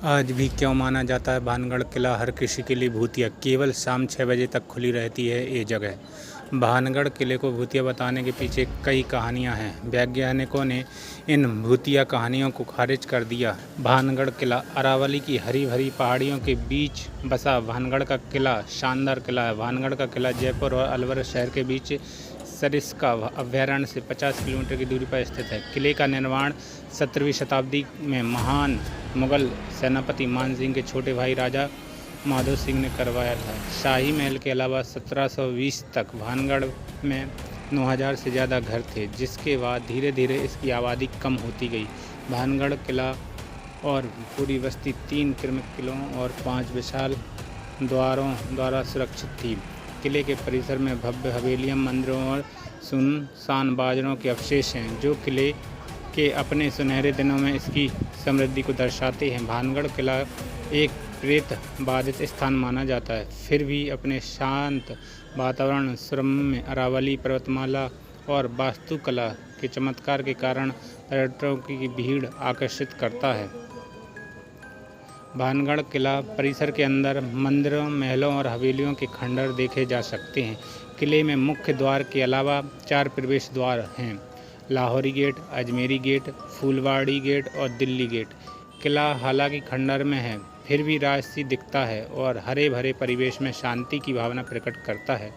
आज भी क्यों माना जाता है भानगढ़ किला हर किसी के लिए भूतिया। केवल शाम 6 बजे तक खुली रहती है ये जगह। भानगढ़ किले को भूतिया बताने के पीछे कई कहानियां हैं। वैज्ञानिकों ने इन भूतिया कहानियों को खारिज कर दिया। भानगढ़ किला अरावली की हरी भरी पहाड़ियों के बीच बसा भानगढ़ का किला शानदार किला है। भानगढ़ का किला जयपुर और अलवर शहर के बीच सरिस्का अभयारण्य से 50 किलोमीटर की दूरी पर स्थित है। किले का निर्माण 17वीं शताब्दी में महान मुगल सेनापति मान सिंह के छोटे भाई राजा माधो सिंह ने करवाया था। शाही महल के अलावा 1720 तक भानगढ़ में 9000 से ज़्यादा घर थे, जिसके बाद धीरे धीरे इसकी आबादी कम होती गई। भानगढ़ किला और पूरी बस्ती 3 किलों और 5 विशाल द्वारों द्वारा सुरक्षित थी। किले के परिसर में भव्य हवेलियां, मंदिरों और सुनसान बाजारों के अवशेष हैं, जो किले के अपने सुनहरे दिनों में इसकी समृद्धि को दर्शाते हैं। भानगढ़ किला एक प्रेत बाधित स्थान माना जाता है, फिर भी अपने शांत वातावरण, सुरम्य अरावली पर्वतमाला और वास्तुकला के चमत्कार के कारण पर्यटकों की भीड़ आकर्षित करता है। भानगढ़ किला परिसर के अंदर मंदिरों, महलों और हवेलियों के खंडर देखे जा सकते हैं। किले में मुख्य द्वार के अलावा 4 प्रवेश द्वार हैं: Lahori gate, Ajmeri gate, Phoolwari gate और दिल्ली गेट। किला हालांकि खंडर में है, फिर भी राजसी दिखता है और हरे भरे परिवेश में शांति की भावना प्रकट करता है।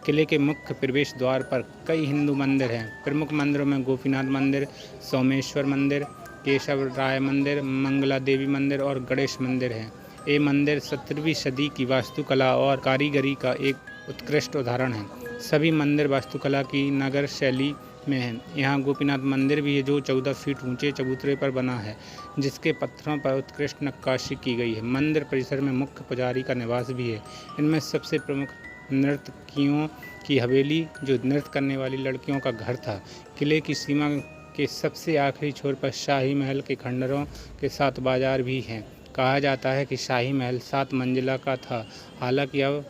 किले के मुख्य प्रवेश द्वार पर कई हिंदू मंदिर हैं। प्रमुख मंदिरों में गोपीनाथ मंदिर, सोमेश्वर मंदिर, केशव राय मंदिर, मंगला देवी मंदिर और गणेश मंदिर हैं। ये मंदिर 17वीं सदी की वास्तुकला और कारीगरी का एक उत्कृष्ट उदाहरण है। सभी मंदिर वास्तुकला की नगर शैली में हैं। यहाँ गोपीनाथ मंदिर भी है, जो 14 फीट ऊंचे चबूतरे पर बना है, जिसके पत्थरों पर उत्कृष्ट नक्काशी की गई है। मंदिर परिसर में मुख्य पुजारी का निवास भी है। इनमें सबसे प्रमुख नर्तकियों की हवेली, जो नृत्य करने वाली लड़कियों का घर था। किले की सीमा के सबसे आखिरी छोर पर शाही महल के खंडरों के साथ बाजार भी हैं। कहा जाता है कि शाही महल 7 मंजिला का था, हालांकि अब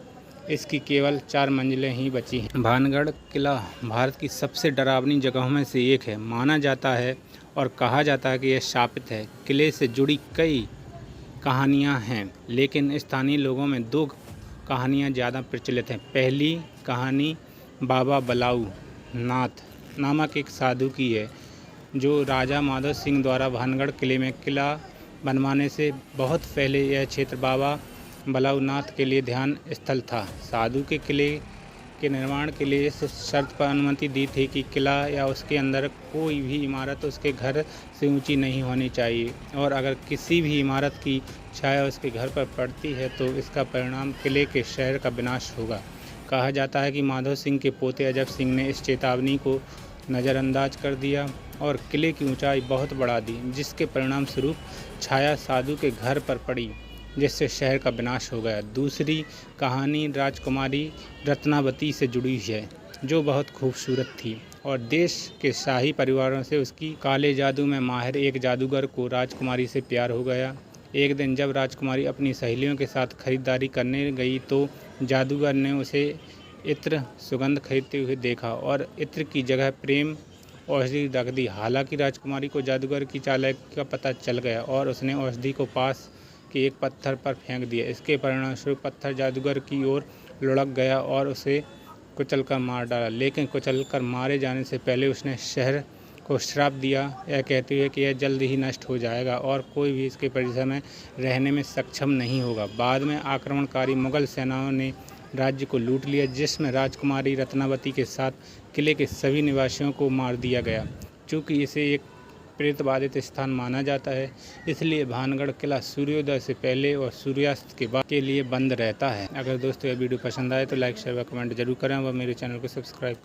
इसकी केवल 4 मंजिलें ही बची हैं। भानगढ़ किला भारत की सबसे डरावनी जगहों में से एक है। माना जाता है और कहा जाता है कि यह शापित है। किले से जुड़ी कई कहानियाँ हैं, लेकिन स्थानीय लोगों में 2 कहानियाँ ज़्यादा प्रचलित हैं। पहली कहानी बाबा बलाऊ नाथ नामक एक साधु की है, जो राजा माधो सिंह द्वारा भानगढ़ किले में किला बनवाने से बहुत पहले यह क्षेत्र बाबा बलाऊनाथ के लिए ध्यान स्थल था। साधु के किले के निर्माण के लिए इस शर्त पर अनुमति दी थी कि किला या उसके अंदर कोई भी इमारत उसके घर से ऊंची नहीं होनी चाहिए, और अगर किसी भी इमारत की छाया उसके घर पर पड़ती है तो इसका परिणाम किले के शहर का विनाश होगा। कहा जाता है कि माधो सिंह के पोते अजब सिंह ने इस चेतावनी को नज़रअंदाज कर दिया और किले की ऊंचाई बहुत बढ़ा दी, जिसके परिणाम स्वरूप छाया साधु के घर पर पड़ी, जिससे शहर का विनाश हो गया। दूसरी कहानी राजकुमारी रत्नावती से जुड़ी है, जो बहुत खूबसूरत थी और देश के शाही परिवारों से उसकी काले जादू में माहिर एक जादूगर को राजकुमारी से प्यार हो गया। एक दिन जब राजकुमारी अपनी सहेलियों के साथ खरीदारी करने गई तो जादूगर ने उसे इत्र सुगंध खरीदते हुए देखा और इत्र की जगह प्रेम औषधि रख दी। हालांकि राजकुमारी को जादूगर की चालाकी का पता चल गया और उसने औषधि को पास के एक पत्थर पर फेंक दिया। इसके परिणामस्वरूप पत्थर जादूगर की ओर लुढ़क गया और उसे कुचलकर मार डाला। लेकिन कुचलकर मारे जाने से पहले उसने शहर को श्राप दिया, यह कहते हुए कि यह जल्द ही नष्ट हो जाएगा और कोई भी इसके परिसर में रहने में सक्षम नहीं होगा। बाद में आक्रमणकारी मुगल सेनाओं ने राज्य को लूट लिया, जिसमें राजकुमारी रत्नावती के साथ किले के सभी निवासियों को मार दिया गया। चूँकि इसे एक प्रेत बाधित स्थान माना जाता है, इसलिए भानगढ़ किला सूर्योदय से पहले और सूर्यास्त के बाद के लिए बंद रहता है। अगर दोस्तों यह वीडियो पसंद आए तो लाइक, शेयर व कमेंट जरूर करें और मेरे चैनल को सब्सक्राइब करें।